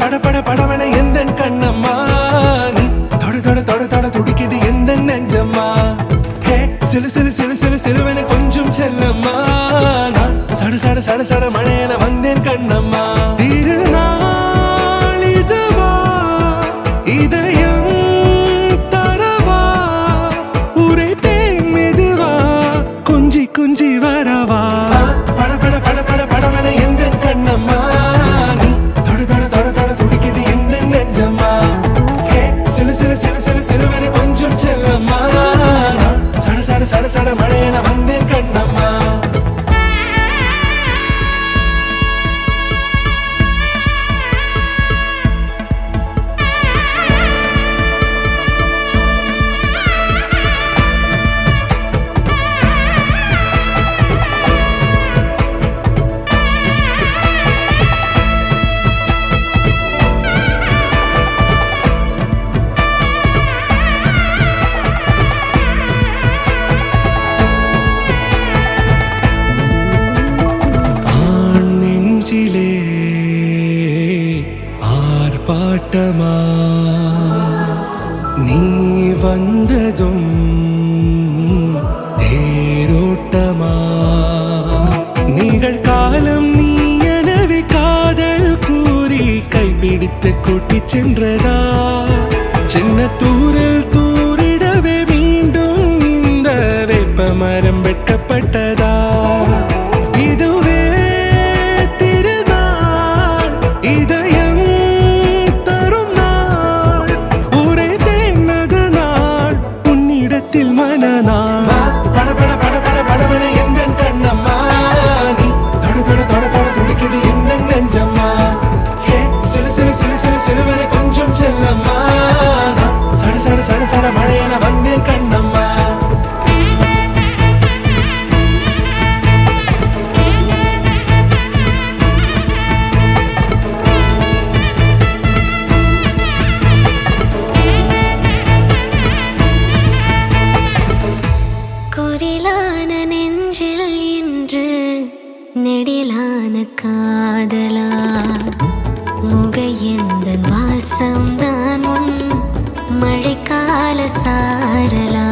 பட பட படவன எந்தன் கண்ணம்மா நீ தொட தொட தொட தொட துடிக்குது எந்தன் நெஞ்சம்மா ஹே சிலு சிலு சிலு சிலு சிலுவன கொஞ்சம் செல்லம்மா நான் சட சட சட சட மழையன வந்தேன் கண்ணம்மா திருநாள் இதுவா இதயம் தரவா உரைத்தேன் மெதுவா கொஞ்சி கொஞ்சி வரவா பட பட பட பட படவன எந்தன் கண்ணம்மா நீ தொட தொட தொட தொட துடிக்குது எந்தன் நெஞ்சம்மா ஹே சிலு சிலு சிலு சிலு சிலுவன கொஞ்சம் செல்லம்மா நான் சட சட சட சட மழையன வந்தேன் கண்ணம்மா ஆர்ப்பாட்டமா நீ வந்ததும் தேரோட்டமா நிகழ்காலம் நீ எனவே காதல் கூறி கைப்பிடித்து கூட்டிச் சென்றதா சின்ன தூரல் தூரிடவே மீண்டும் இந்த வேப்ப மரம் வெட்கப்பட்டதா இதுவே திருநாள் இதயம் தரும் நாள் உரைத்தேனது நாள் உன்னிடத்தில் மனநாள் பட பட பட பட படவன எந்தன் கண்ணம்மா நீ தொட தொட தொட தொட துடிக்குது எந்தன் நெஞ்சம்மா ஹே சிலு சிலு சிலு சிலு சிலுவன கொஞ்சம் செல்லம்மா நான் சட சட சட சட மழையன வந்தேன் கண்ணம்மா குரிலான நெஞ்சில் இன்று நெடிலான காதலா முகையந்தன் வாசம்தான் உன் மழைக்கால சாரலா